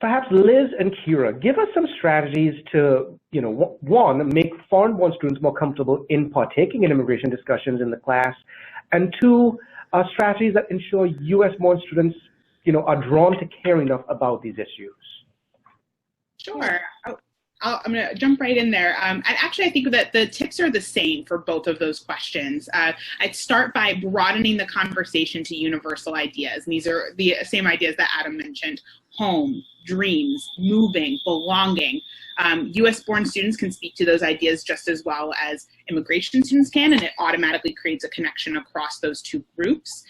perhaps Liz and Kira, give us some strategies to, one, make foreign-born students more comfortable in partaking in immigration discussions in the class, and two, strategies that ensure U.S.-born students, are drawn to care enough about these issues. Sure. I'm going to jump right in there. I think that the tips are the same for both of those questions. I'd start by broadening the conversation to universal ideas. And these are the same ideas that Adam mentioned: home, dreams, moving, belonging. US-born students can speak to those ideas just as well as immigration students can, and it automatically creates a connection across those two groups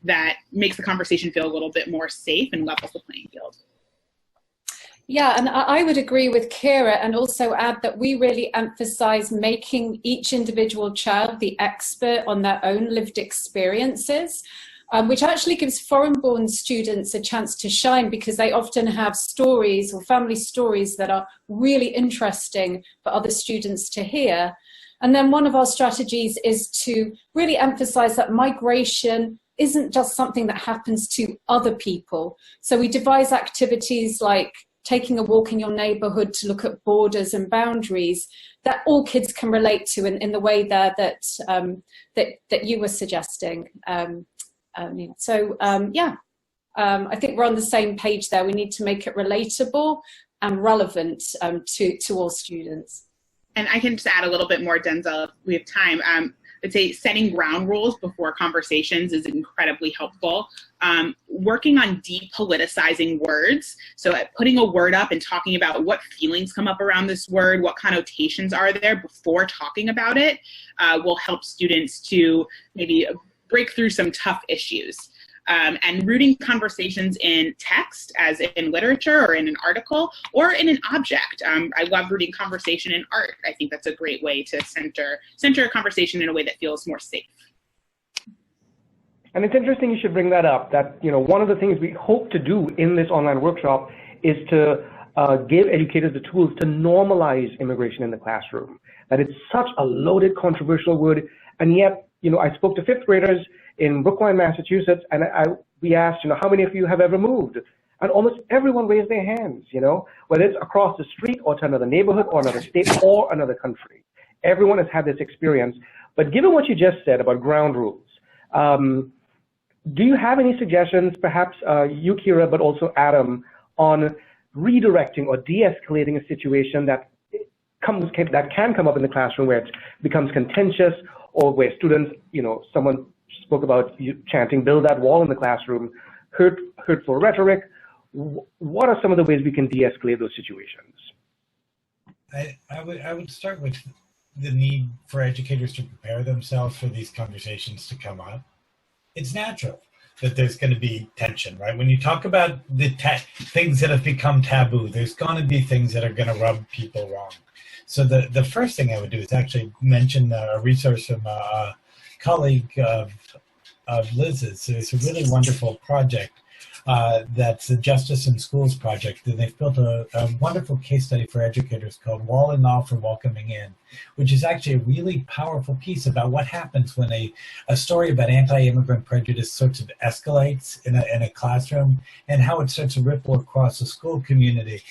that makes the conversation feel a little bit more safe and levels the playing field. Yeah, and I would agree with Kira and also add that we really emphasize making each individual child the expert on their own lived experiences, which actually gives foreign-born students a chance to shine because they often have stories or family stories that are really interesting for other students to hear. And then one of our strategies is to really emphasize that migration isn't just something that happens to other people. So we devise activities like taking a walk in your neighborhood to look at borders and boundaries that all kids can relate to in the way there that you were suggesting. I think we're on the same page there. We need to make it relatable and relevant to all students. And I can just add a little bit more, Denzil, if we have time. I'd say setting ground rules before conversations is incredibly helpful. Working on depoliticizing words, so putting a word up and talking about what feelings come up around this word, what connotations are there before talking about it, will help students to maybe break through some tough issues. And rooting conversations in text, as in literature or in an article, or in an object. I love rooting conversation in art. I think that's a great way to center a conversation in a way that feels more safe. And it's interesting you should bring that up, that one of the things we hope to do in this online workshop is to give educators the tools to normalize immigration in the classroom. That it's such a loaded, controversial word, and yet, I spoke to fifth graders in Brookline, Massachusetts, and we asked, how many of you have ever moved? And almost everyone raised their hands, whether it's across the street or to another neighborhood or another state or another country. Everyone has had this experience. But given what you just said about ground rules, do you have any suggestions, perhaps you, Kira, but also Adam, on redirecting or de-escalating a situation that can come up in the classroom where it becomes contentious, or where students, someone spoke about chanting, build that wall in the classroom, hurtful rhetoric. What are some of the ways we can de-escalate those situations? I would start with the need for educators to prepare themselves for these conversations to come up. It's natural that there's going to be tension, right? When you talk about the things that have become taboo, there's going to be things that are going to rub people wrong. So the first thing I would do is actually mention a resource from a colleague of Liz's. It's a really wonderful project that's the Justice in Schools project, and they've built a wonderful case study for educators called Wall and All for Welcoming In, which is actually a really powerful piece about what happens when a story about anti-immigrant prejudice sort of escalates in a classroom, and how it starts to ripple across the school community.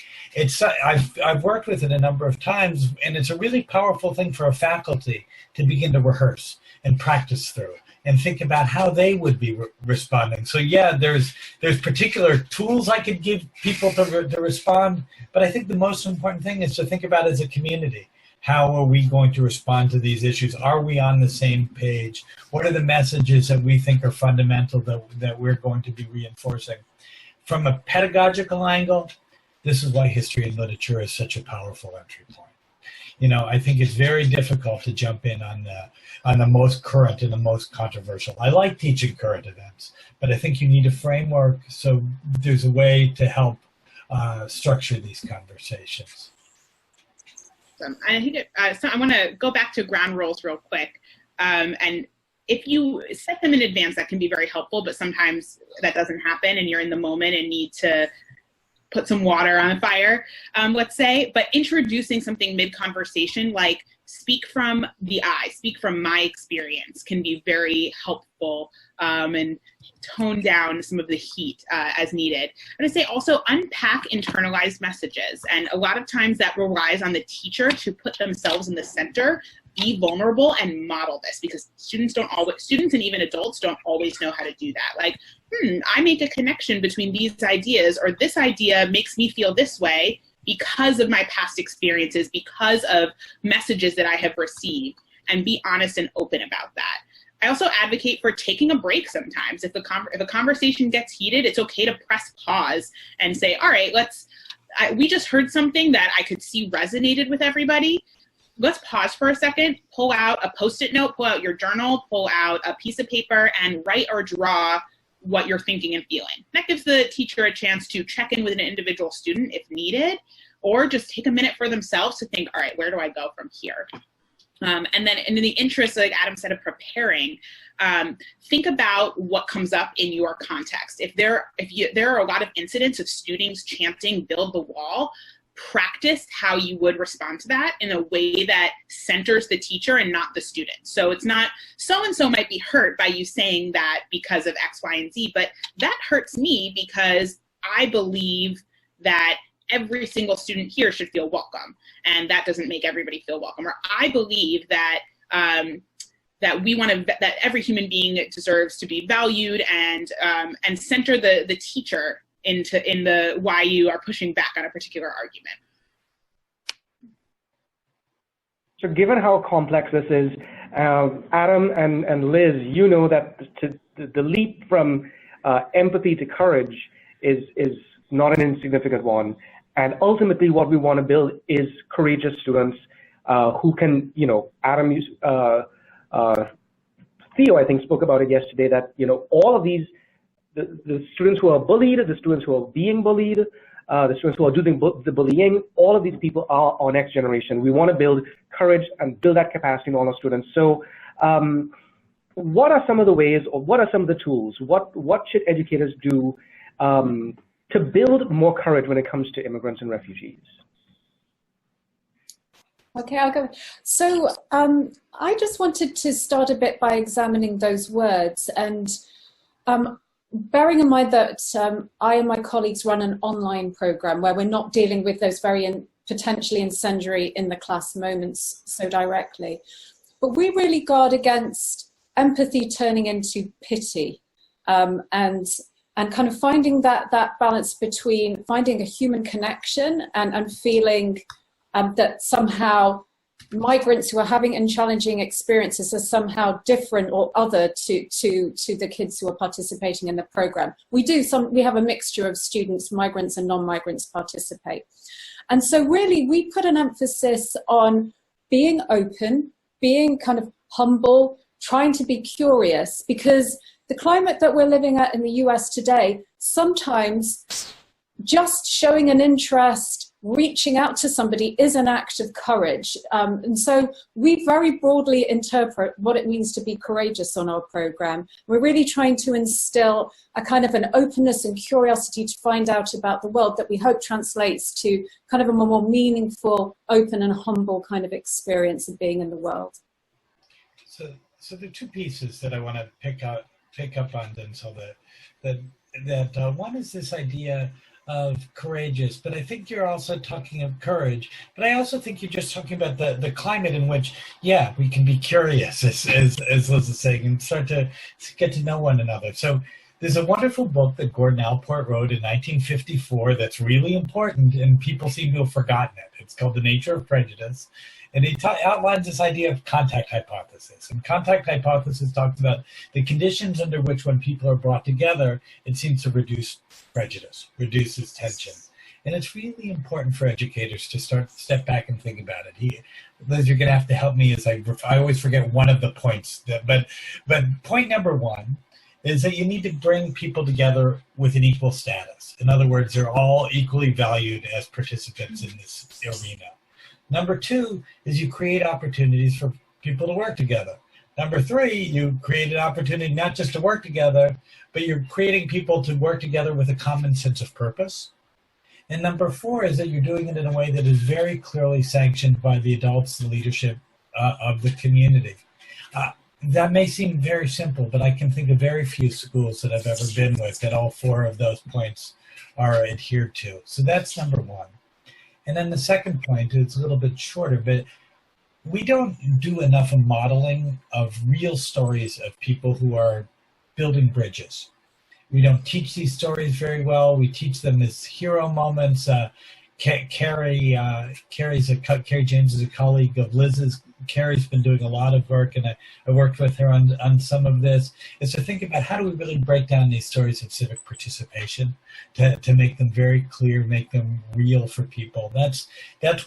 I've worked with it a number of times, and it's a really powerful thing for a faculty to begin to rehearse and practice through and think about how they would be responding. So yeah, there's particular tools I could give people to respond, but I think the most important thing is to think about as a community. How are we going to respond to these issues? Are we on the same page? What are the messages that we think are fundamental that we're going to be reinforcing? From a pedagogical angle, this is why history and literature is such a powerful entry point. I think it's very difficult to jump in on the most current and the most controversial. I like teaching current events, but I think you need a framework so there's a way to help structure these conversations. I think so I want to go back to ground rules real quick. And if you set them in advance, that can be very helpful, but sometimes that doesn't happen and you're in the moment and need to put some water on the fire, let's say. But introducing something mid-conversation, like speak from the I, speak from my experience can be very helpful and tone down some of the heat as needed. I'm going to say also unpack internalized messages. And a lot of times that relies on the teacher to put themselves in the center, be vulnerable, and model this, because students and even adults don't always know how to do that. Like, I make a connection between these ideas, or this idea makes me feel this way because of my past experiences, because of messages that I have received, and be honest and open about that. I also advocate for taking a break sometimes. If a conversation gets heated, it's okay to press pause and say, all right, we just heard something that I could see resonated with everybody. Let's pause for a second, pull out a Post-it note, pull out your journal, pull out a piece of paper, and write or draw what you're thinking and feeling. That gives the teacher a chance to check in with an individual student if needed, or just take a minute for themselves to think, all right, where do I go from here? And then in the interest, like Adam said, of preparing, think about what comes up in your context. If there are a lot of incidents of students chanting, build the wall, practice how you would respond to that in a way that centers the teacher and not the student. So it's not so-and-so might be hurt by you saying that because of X, Y, and Z, but that hurts me because I believe that every single student here should feel welcome, and that doesn't make everybody feel welcome. Or I believe that that every human being deserves to be valued, and center the teacher in the why you are pushing back on a particular argument. So given how complex this is, Adam and Liz, you know that the leap from empathy to courage is not an insignificant one. And ultimately what we want to build is courageous students who can, Adam, Theo, I think, spoke about it yesterday, that, all of these, the students who are bullied, the students who are being bullied, the students who are doing the bullying, all of these people are our next generation. We want to build courage and build that capacity in all our students. So what are some of the ways, or what are some of the tools? What should educators do to build more courage when it comes to immigrants and refugees? Okay, I'll go. So I just wanted to start a bit by examining those words, and bearing in mind that I and my colleagues run an online program where we're not dealing with those very potentially incendiary in the class moments so directly. But we really guard against empathy turning into pity, and kind of finding that balance between finding a human connection and feeling that somehow migrants who are having challenging experiences are somehow different or other to the kids who are participating in the program. We have a mixture of students, migrants and non-migrants participate. And so really we put an emphasis on being open, being kind of humble, trying to be curious, because the climate that we're living at in the US today, sometimes just showing an interest, reaching out to somebody is an act of courage. And so we very broadly interpret what it means to be courageous on our program. We're really trying to instill a kind of an openness and curiosity to find out about the world that we hope translates to kind of a more meaningful, open and humble kind of experience of being in the world. So there are two pieces that I want to pick up on, Denzil. That one is this idea of courageous, but I think you're also talking of courage. But I also think you're just talking about the climate in which, yeah, we can be curious, as Liz is saying, and start to get to know one another. So there's a wonderful book that Gordon Allport wrote in 1954 that's really important, and people seem to have forgotten it. It's called The Nature of Prejudice. And he outlines this idea of contact hypothesis. And contact hypothesis talks about the conditions under which when people are brought together, it seems to reduce prejudice, reduces tension. And it's really important for educators to step back and think about it. Liz, you're going to have to help me as I always forget one of the points. But point number one is that you need to bring people together with an equal status. In other words, they're all equally valued as participants in this arena. Number two is you create opportunities for people to work together. Number three, you create an opportunity not just to work together, but you're creating people to work together with a common sense of purpose. And number four is that you're doing it in a way that is very clearly sanctioned by the adults, the leadership, of the community. That may seem very simple, but I can think of very few schools that I've ever been with that all four of those points are adhered to. So that's number one. And then the second point is a little bit shorter, but we don't do enough of modeling of real stories of people who are building bridges. We don't teach these stories very well. We teach them as hero moments. Carrie James is a colleague of Liz's. Carrie's been doing a lot of work, and I worked with her on some of this, is to think about how do we really break down these stories of civic participation to make them very clear, make them real for people. That's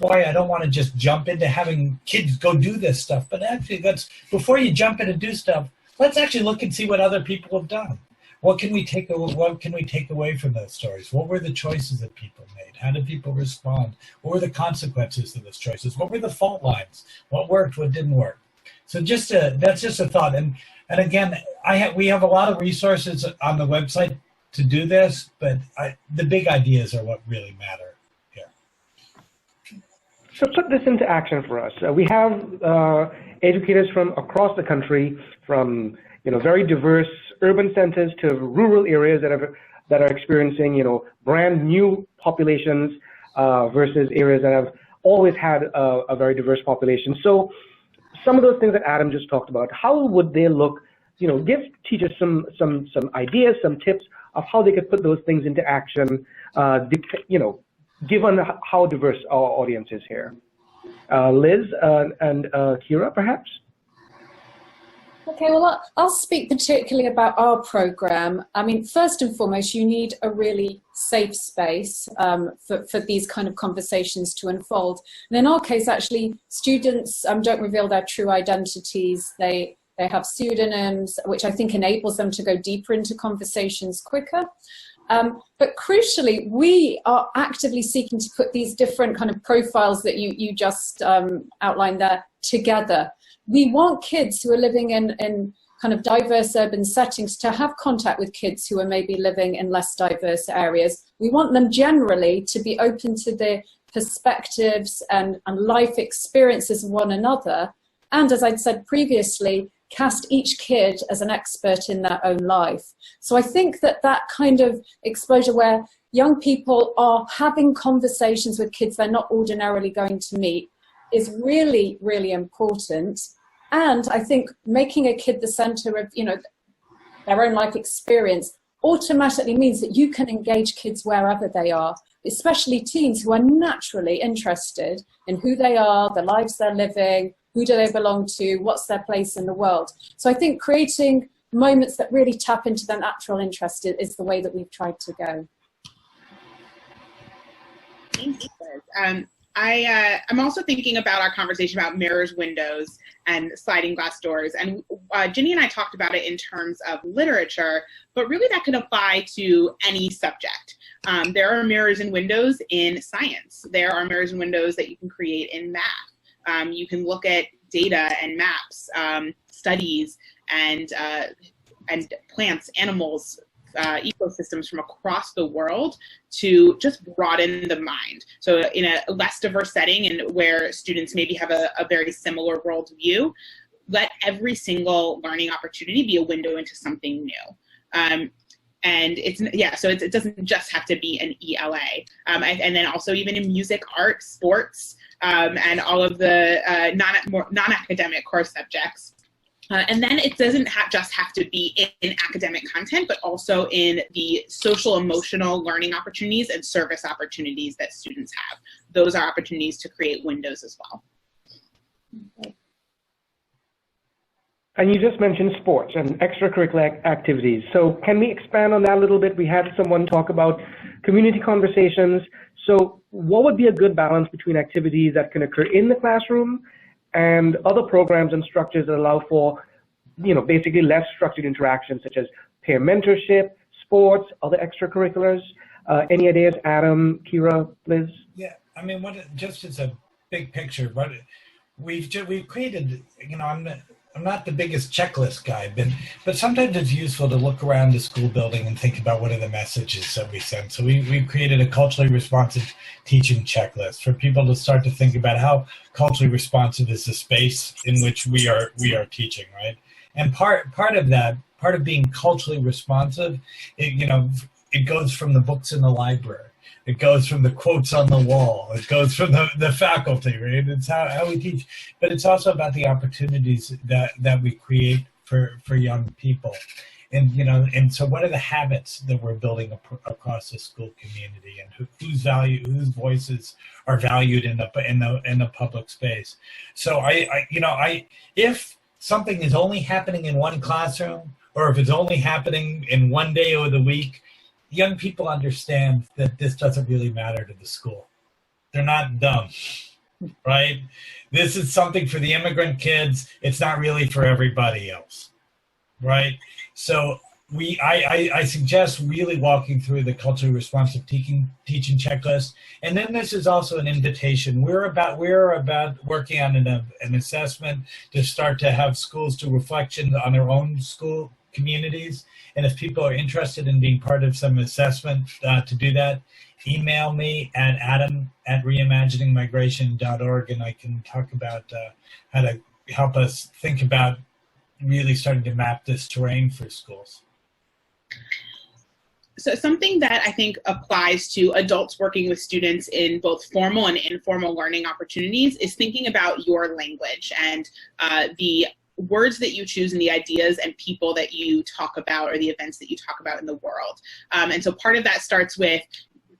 why I don't want to just jump into having kids go do this stuff, but actually that's, before you jump in and do stuff, let's actually look and see what other people have done. What can we take away from those stories? What were the choices that people made? How did people respond? What were the consequences of those choices? What were the fault lines? What worked? What didn't work? So that's just a thought. And again, we have a lot of resources on the website to do this, but the big ideas are what really matter here. So put this into action for us. We have educators from across the country, from very diverse urban centers to rural areas that are experiencing brand new populations versus areas that have always had a very diverse population. So some of those things that Adam just talked about, how would they look? Give teachers some ideas, some tips of how they could put those things into action. Given how diverse our audience is here. Liz and Kira, perhaps. Okay, well, I'll speak particularly about our program. I mean, first and foremost, you need a really safe space for these kind of conversations to unfold. And in our case, actually, students don't reveal their true identities. They have pseudonyms, which I think enables them to go deeper into conversations quicker. But crucially, we are actively seeking to put these different kind of profiles that you just outlined there together. We want kids who are living in kind of diverse urban settings to have contact with kids who are maybe living in less diverse areas. We want them generally to be open to the perspectives and life experiences of one another. And as I'd said previously, cast each kid as an expert in their own life. So I think that kind of exposure where young people are having conversations with kids they're not ordinarily going to meet is really, really important. And I think making a kid the center of, their own life experience automatically means that you can engage kids wherever they are, especially teens who are naturally interested in who they are, the lives they're living, who do they belong to, what's their place in the world. So I think creating moments that really tap into their natural interest is the way that we've tried to go. Thank you, Liz. I'm also thinking about our conversation about mirrors, windows, and sliding glass doors. And Ginny and I talked about it in terms of literature, but really that could apply to any subject. There are mirrors and windows in science. There are mirrors and windows that you can create in math. You can look at data and maps, studies, and plants, animals, ecosystems from across the world to just broaden the mind. So in a less diverse setting and where students maybe have a very similar worldview, let every single learning opportunity be a window into something new. And so it doesn't just have to be an ELA. And then also even in music, art, sports, and all of the non-academic core subjects. And then it doesn't just have to be in academic content, but also in the social, emotional learning opportunities and service opportunities that students have. Those are opportunities to create windows as well. Okay. And you just mentioned sports and extracurricular activities. So can we expand on that a little bit? We had someone talk about community conversations. So what would be a good balance between activities that can occur in the classroom and other programs and structures that allow for, basically less structured interactions, such as peer mentorship, sports, other extracurriculars? Any ideas, Adam, Kira, Liz? Yeah, I mean, just as a big picture, we've created, I'm not the biggest checklist guy, but sometimes it's useful to look around the school building and think about what are the messages that we send. So we've created a culturally responsive teaching checklist for people to start to think about how culturally responsive is the space in which we are teaching, right? And part of being culturally responsive, it goes from the books in the library. It goes from the quotes on the wall. It goes from the faculty, right? It's how we teach. But it's also about the opportunities that we create for young people. And so what are the habits that we're building across the school community, and whose voices are valued in the public space? So if something is only happening in one classroom, or if it's only happening in one day of the week, young people understand that this doesn't really matter to the school. They're not dumb, right? This is something for the immigrant kids. It's not really for everybody else, right? So I suggest really walking through the culturally responsive teaching checklist. And then this is also an invitation. We're about working on an assessment to start to have schools do reflection on their own school communities. And if people are interested in being part of some assessment to do that, email me at adam@reimaginingmigration.org, and I can talk about how to help us think about really starting to map this terrain for schools. So something that I think applies to adults working with students in both formal and informal learning opportunities is thinking about your language and the words that you choose and the ideas and people that you talk about, or the events that you talk about in the world. And so part of that starts with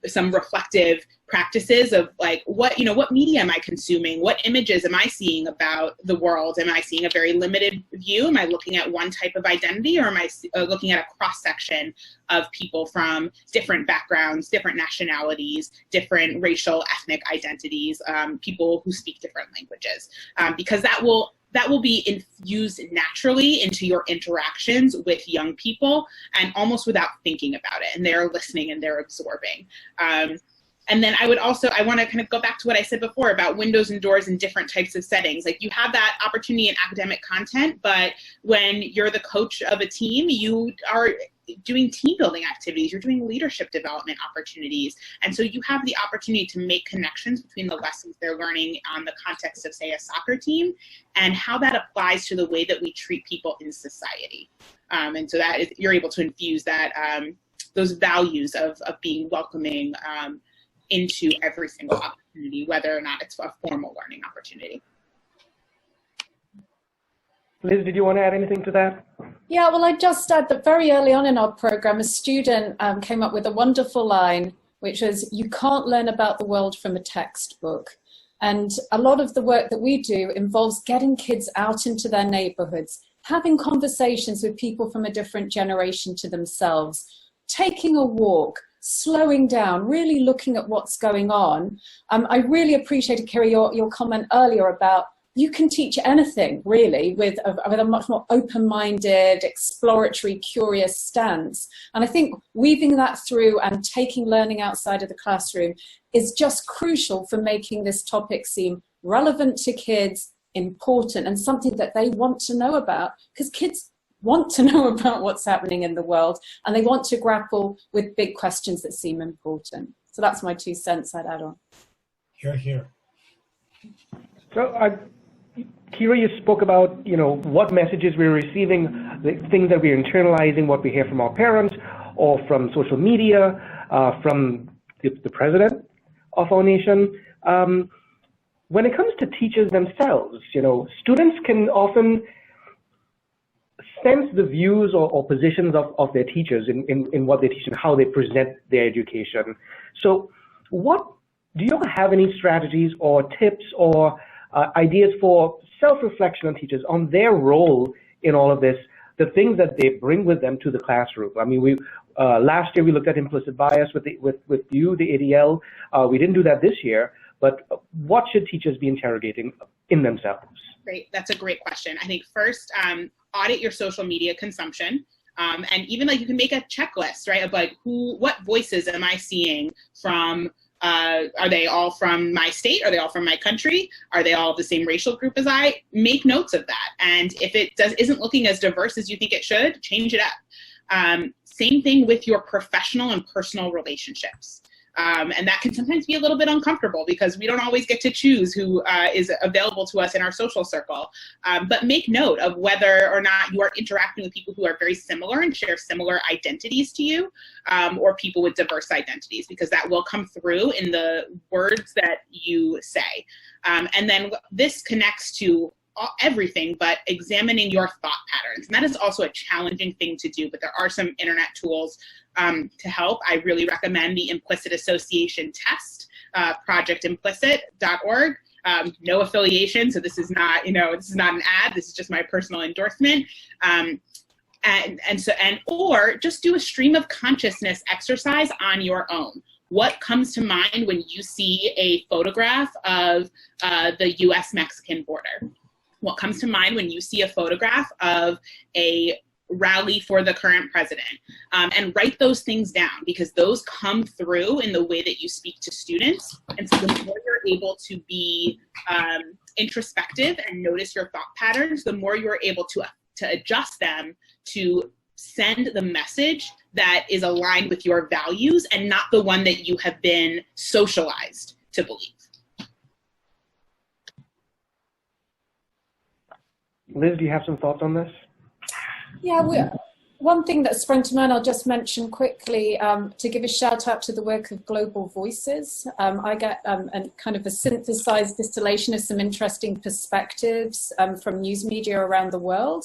some reflective practices of like, what media am I consuming? What images am I seeing about the world? Am I seeing a very limited view? Am I looking at one type of identity, or am I looking at a cross-section of people from different backgrounds, different nationalities, different racial, ethnic identities, people who speak different languages? Because that will be infused naturally into your interactions with young people, and almost without thinking about it. And they're listening and they're absorbing. And then I want to kind of go back to what I said before about windows and doors in different types of settings. Like, you have that opportunity in academic content, but when you're the coach of a team, you are doing team building activities, you're doing leadership development opportunities. And so you have the opportunity to make connections between the lessons they're learning on the context of, say, a soccer team, and how that applies to the way that we treat people in society. And so you're able to infuse that, those values of being welcoming into every single opportunity, whether or not it's a formal learning opportunity. Liz, did you want to add anything to that? Yeah, well, I just add that very early on in our program, a student came up with a wonderful line, which was, "You can't learn about the world from a textbook." And a lot of the work that we do involves getting kids out into their neighborhoods, having conversations with people from a different generation to themselves, taking a walk, slowing down, really looking at what's going on. I really appreciated, Kira, your comment earlier about you can teach anything, really, with a much more open-minded, exploratory, curious stance. And I think weaving that through and taking learning outside of the classroom is just crucial for making this topic seem relevant to kids, important, and something that they want to know about, because kids want to know about what's happening in the world, and they want to grapple with big questions that seem important. So that's my 2 cents I'd add on. Here. So, Kira, you spoke about, what messages we're receiving, the things that we're internalizing, what we hear from our parents, or from social media, from the president of our nation. When it comes to teachers themselves, students can often sense the views or positions of their teachers in what they teach and how they present their education. So do you have any strategies or tips or ideas for self-reflection on teachers, on their role in all of this, the things that they bring with them to the classroom? I mean, last year we looked at implicit bias with you, the ADL. We didn't do that this year, but what should teachers be interrogating in themselves? Great, that's a great question. I think first, audit your social media consumption. And even you can make a checklist, right? Of what voices am I seeing from Are they all from my state? Are they all from my country? Are they all the same racial group as I? Make notes of that. And if it isn't looking as diverse as you think it should, change it up. Same thing with your professional and personal relationships. And that can sometimes be a little bit uncomfortable because we don't always get to choose who is available to us in our social circle. But make note of whether or not you are interacting with people who are very similar and share similar identities to you, or people with diverse identities, because that will come through in the words that you say. And then this connects to everything, but examining your thought patterns. And that is also a challenging thing to do, but there are some internet tools to help. I really recommend the Implicit Association Test, projectimplicit.org. No affiliation, so this is not, this is not an ad. This is just my personal endorsement. Or just do a stream of consciousness exercise on your own. What comes to mind when you see a photograph of the U.S.-Mexican border? What comes to mind when you see a photograph of a rally for the current president? And write those things down, because those come through in the way that you speak to students. And so the more you're able to be introspective and notice your thought patterns, the more you're able to adjust them to send the message that is aligned with your values and not the one that you have been socialized to believe. Liz, do you have some thoughts on this? Yeah, one thing that sprung to mind, I'll just mention quickly, to give a shout out to the work of Global Voices. I get a kind of a synthesized distillation of some interesting perspectives from news media around the world.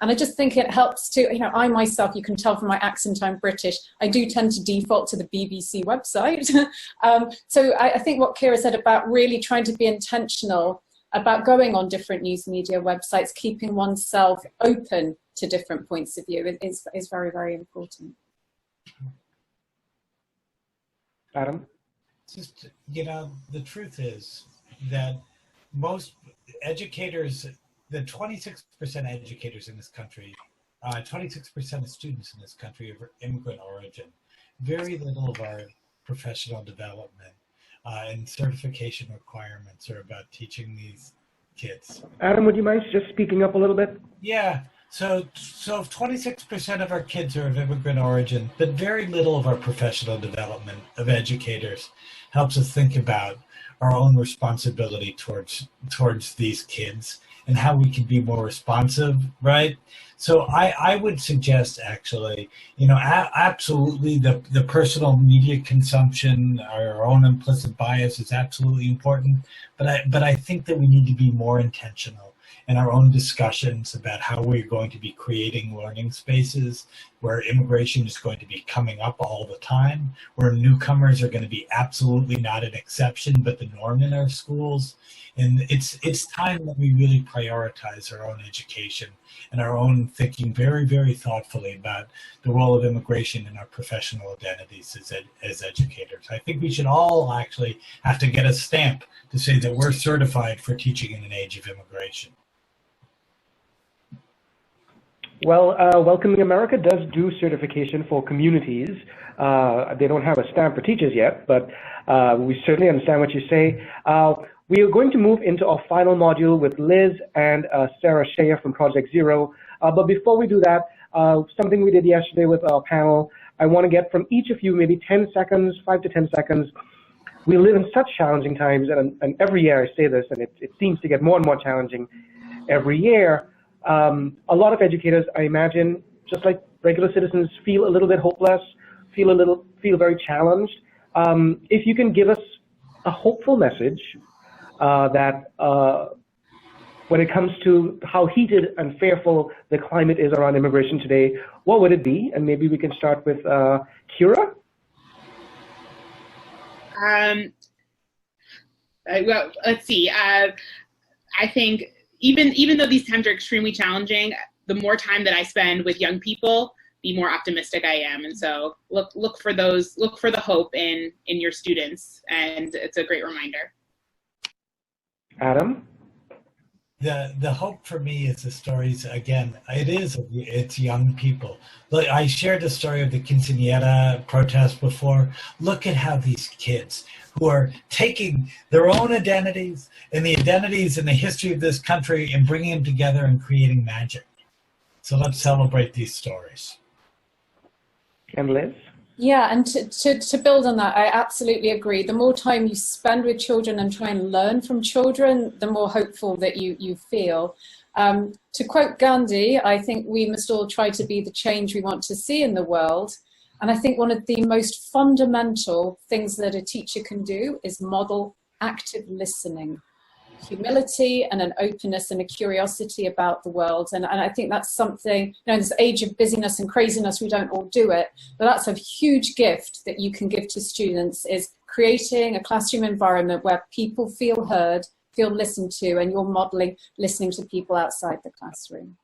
And I just think it helps to, I myself, you can tell from my accent, I'm British. I do tend to default to the BBC website. So I think what Kira said about really trying to be intentional about going on different news media websites, keeping oneself open to different points of view is very, very important. Adam? Just, the truth is that most educators, the 26% educators in this country, 26% of students in this country of immigrant origin, very little of our professional development and certification requirements are about teaching these kids. Adam, would you mind just speaking up a little bit? Yeah. So 26% of our kids are of immigrant origin, but very little of our professional development of educators helps us think about our own responsibility towards these kids and how we can be more responsive, right? So I would suggest actually, absolutely the personal media consumption, our own implicit bias is absolutely important, but I think that we need to be more intentional in our own discussions about how we're going to be creating learning spaces where immigration is going to be coming up all the time, where newcomers are going to be absolutely not an exception, but the norm in our schools. And it's time that we really prioritize our own education and our own thinking very, very thoughtfully about the role of immigration in our professional identities as educators. I think we should all actually have to get a stamp to say that we're certified for teaching in an age of immigration. Well, Welcoming America does do certification for communities. They don't have a stamp for teachers yet, but we certainly understand what you say. We are going to move into our final module with Liz and Sarah Shea from Project Zero. But before we do that, something we did yesterday with our panel, I want to get from each of you maybe 10 seconds, 5 to 10 seconds. We live in such challenging times, and every year I say this, and it seems to get more and more challenging every year. A lot of educators, I imagine, just like regular citizens, feel a little bit hopeless, feel very challenged. If you can give us a hopeful message that when it comes to how heated and fearful the climate is around immigration today, what would it be? And maybe we can start with Kira. Well, let's see. I think even though these times are extremely challenging, the more time that I spend with young people, the more optimistic I am. And so look for the hope in your students, and it's a great reminder. Adam? The hope for me is the stories, again, it's young people. Look, I shared the story of the quinceañera protest before. Look at how these kids who are taking their own identities and the identities and the history of this country and bringing them together and creating magic. So let's celebrate these stories. And Liz? Yeah, and to build on that, I absolutely agree. The more time you spend with children and try and learn from children, the more hopeful that you feel. To quote Gandhi, I think we must all try to be the change we want to see in the world. And I think one of the most fundamental things that a teacher can do is model active listening, humility and an openness and a curiosity about the world. And I think that's something, in this age of busyness and craziness, we don't all do it, but that's a huge gift that you can give to students, is creating a classroom environment where people feel heard, feel listened to, and you're modeling listening to people outside the classroom.